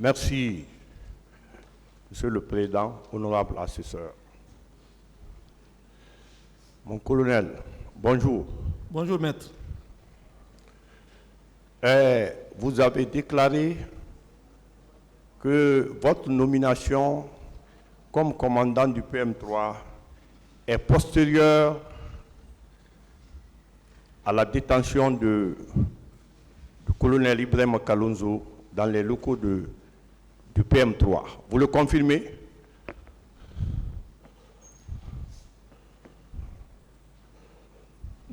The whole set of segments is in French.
Merci, Monsieur le Président, honorable assesseur. Mon colonel, bonjour. Bonjour, maître. Vous avez déclaré que votre nomination comme commandant du PM3 est postérieure à la détention du colonel Ibrahim Kalonzo dans les locaux du PM3. Vous le confirmez?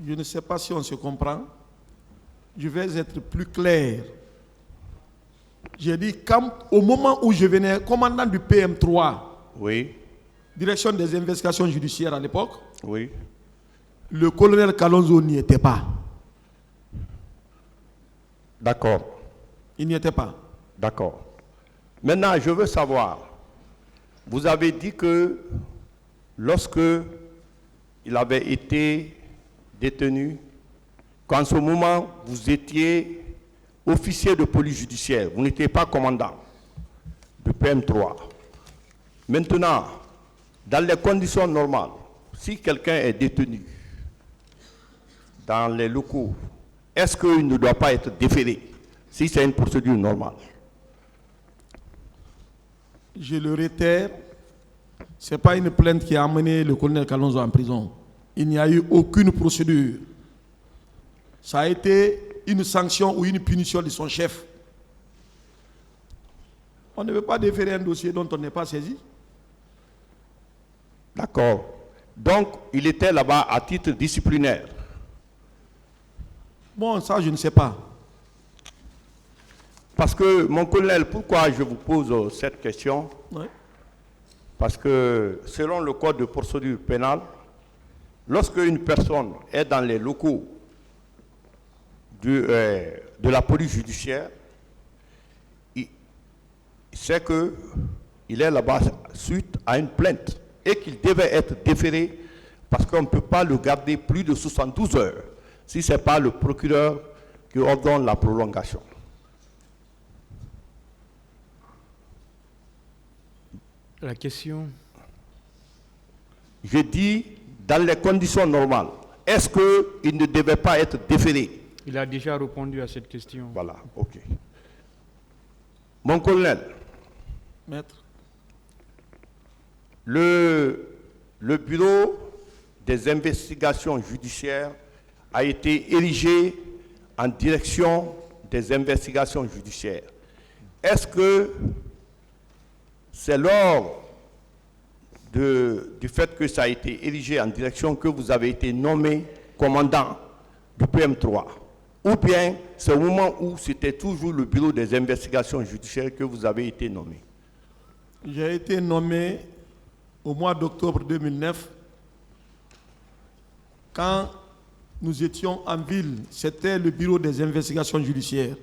Je ne sais pas si on se comprend. Je vais être plus clair. J'ai dit au moment où je venais, commandant du PM3, Oui. direction des investigations judiciaires à l'époque, Oui. le colonel Kalonzo n'y était pas. D'accord. Il n'y était pas. D'accord. Maintenant, je veux savoir, vous avez dit que lorsque il avait été détenu, qu'en ce moment, vous étiez officier de police judiciaire, vous n'étiez pas commandant de PM3. Maintenant, dans les conditions normales, si quelqu'un est détenu dans les locaux, est-ce qu'il ne doit pas être déféré si c'est une procédure normale? Je le réitère, ce n'est pas une plainte qui a amené le colonel Kalonzo en prison. Il n'y a eu aucune procédure. Ça a été une sanction ou une punition de son chef. On ne veut pas déférer un dossier dont on n'est pas saisi. D'accord. Donc, il était là-bas à titre disciplinaire. Bon, ça, je ne sais pas. Parce que, mon colonel, pourquoi je vous pose cette question? Oui. Parce que, selon le code de procédure pénale, lorsque une personne est dans les locaux de la police judiciaire, c'est qu'il est là-bas suite à une plainte et qu'il devait être déféré parce qu'on ne peut pas le garder plus de 72 heures si ce n'est pas le procureur qui ordonne la prolongation. La question. Je dis, dans les conditions normales, est-ce qu'il ne devait pas être déféré? Il a déjà répondu à cette question. Voilà, ok. Mon colonel, Maître. le bureau des investigations judiciaires a été érigé en direction des investigations judiciaires. Est-ce que c'est lors du fait que ça a été érigé en direction que vous avez été nommé commandant du PM3? Ou bien c'est au moment où c'était toujours le bureau des investigations judiciaires que vous avez été nommé? J'ai été nommé au mois d'octobre 2009 quand nous étions en ville. C'était le bureau des investigations judiciaires.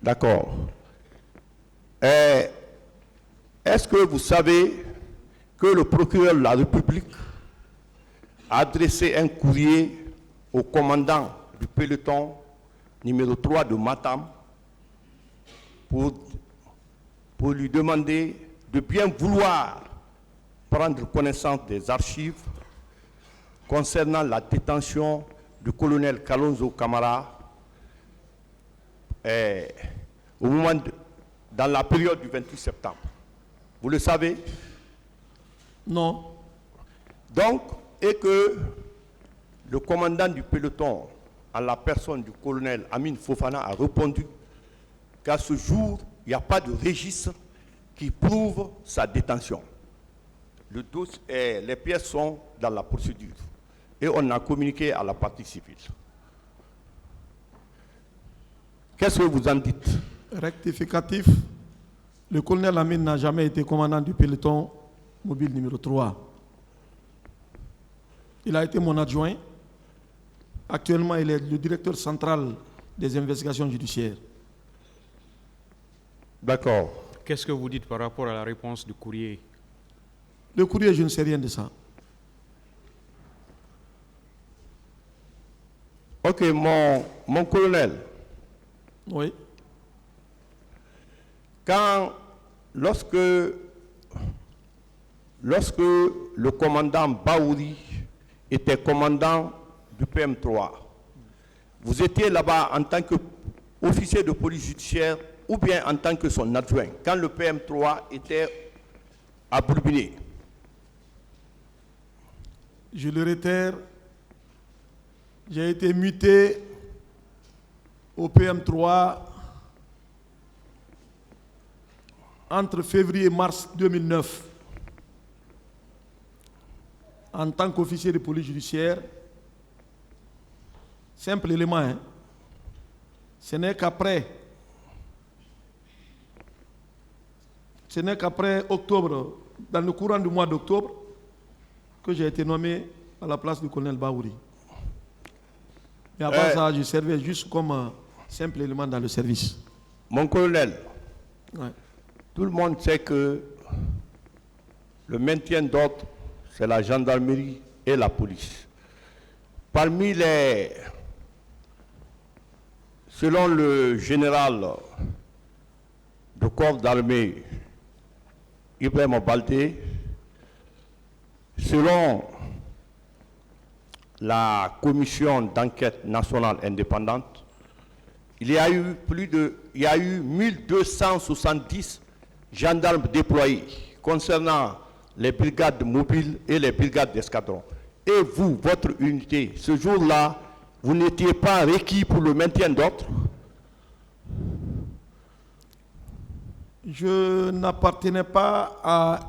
D'accord. Est-ce que vous savez que le procureur de la République a adressé un courrier au commandant du peloton numéro 3 de Matam pour lui demander de bien vouloir prendre connaissance des archives concernant la détention du colonel Kalonzo Camara dans la période du 28 septembre. Vous le savez? Non. Donc, et que le commandant du peloton, en la personne du colonel Amin Fofana, a répondu qu'à ce jour, il n'y a pas de registre qui prouve sa détention. Les pièces sont dans la procédure et on a communiqué à la partie civile. Qu'est-ce que vous en dites? Rectificatif, le colonel Amin n'a jamais été commandant du peloton mobile numéro 3. Il a été mon adjoint. Actuellement, il est le directeur central des investigations judiciaires. D'accord. Qu'est-ce que vous dites par rapport à la réponse du courrier? Le courrier, je ne sais rien de ça. Ok, mon colonel. Oui. lorsque le commandant Baouri était commandant du PM3, vous étiez là-bas en tant qu'officier de police judiciaire ou bien en tant que son adjoint, quand le PM3 était à Bourbiné? Je le réitère, j'ai été muté au PM3 entre février et mars 2009 en tant qu'officier de police judiciaire. Simple élément, hein? Ce n'est qu'après octobre, dans le courant du mois d'octobre, que j'ai été nommé à la place du colonel Baouri. Et avant ça, je servais juste comme simple élément dans le service. Mon colonel, Ouais. tout le monde sait que le maintien d'ordre, c'est la gendarmerie et la police. Parmi selon le général de corps d'armée, Ibrahim Baldé, selon la commission d'enquête nationale indépendante, il y a eu 1270 gendarmes déployés concernant les brigades mobiles et les brigades d'escadron. Et vous, votre unité, ce jour-là, vous n'étiez pas requis pour le maintien d'ordre? Je n'appartenais pas à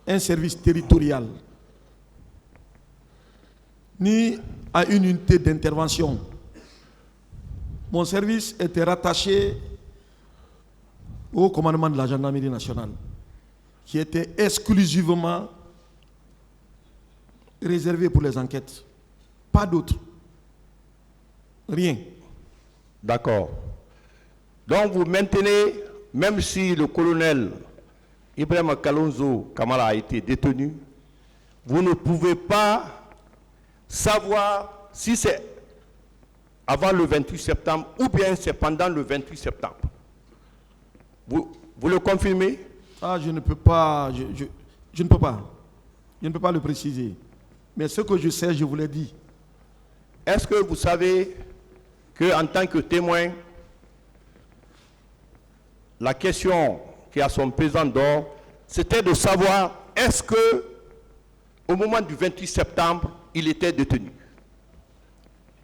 un service territorial, ni à une unité d'intervention. Mon service était rattaché au commandement de la gendarmerie nationale, qui était exclusivement réservé pour les enquêtes. Pas d'autre. Rien. D'accord. Donc vous maintenez, même si le colonel Ibrahim Kalonzo Kamara a été détenu, vous ne pouvez pas savoir si c'est avant le 28 septembre ou bien c'est pendant le 28 septembre. Vous le confirmez? Ah, je ne peux pas, je ne peux pas. Je ne peux pas le préciser. Mais ce que je sais, je vous l'ai dit. Est-ce que vous savez qu'en tant que témoin, la question qui a son pesant d'or, c'était de savoir est-ce que au moment du 28 septembre, il était détenu?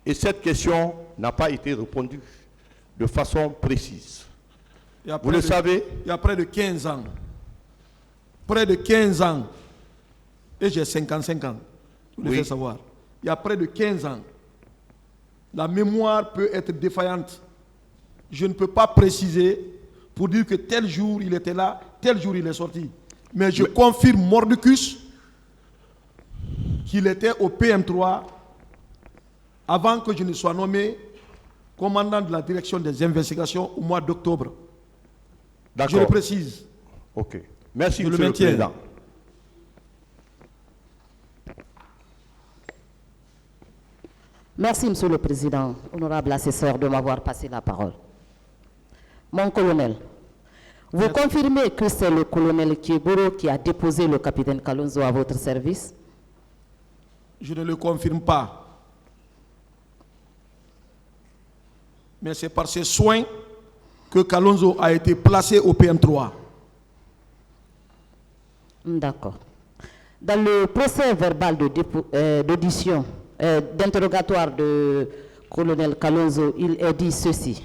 Et cette question n'a pas été répondue de façon précise. Vous le savez? Il y a près de 15 ans. Près de 15 ans. Et j'ai 55 ans. Vous le Oui. faites savoir. Il y a près de 15 ans. La mémoire peut être défaillante. Je ne peux pas préciser pour dire que tel jour il était là, tel jour il est sorti. Mais je confirme mordicus qu'il était au PM3 avant que je ne sois nommé commandant de la direction des investigations au mois d'octobre. D'accord. Je le précise. Ok. Merci, Je le Monsieur le maintiens. Président. Merci, Monsieur le Président, honorable assesseur, de m'avoir passé la parole. Mon colonel, vous confirmez que c'est le colonel Kieboro qui a déposé le capitaine Kalonzo à votre service? Je ne le confirme pas. Mais c'est par ses soins que Kalonzo a été placé au PM3. D'accord. Dans le procès verbal d'audition, d'interrogatoire de colonel Kalonzo, il est dit ceci.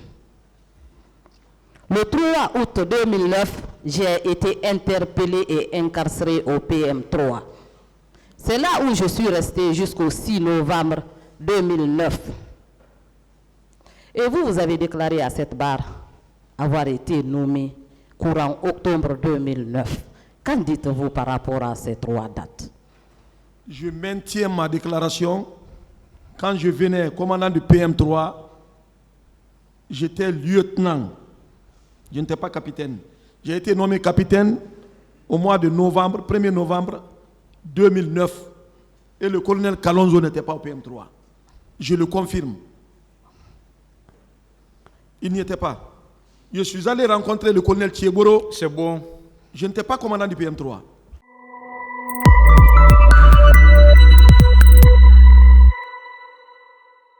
Le 3 août 2009, j'ai été interpellé et incarcéré au PM3. C'est là où je suis resté jusqu'au 6 novembre 2009. Et vous avez déclaré à cette barre avoir été nommé courant octobre 2009. Qu'en dites-vous par rapport à ces trois dates? Je maintiens ma déclaration. Quand je venais commandant du PM3, j'étais lieutenant. Je n'étais pas capitaine. J'ai été nommé capitaine au mois de novembre, 1er novembre 2009. Et le colonel Kalonzo n'était pas au PM3. Je le confirme. Il n'y était pas. Je suis allé rencontrer le colonel Thieboro. C'est bon. Je n'étais pas commandant du PM3.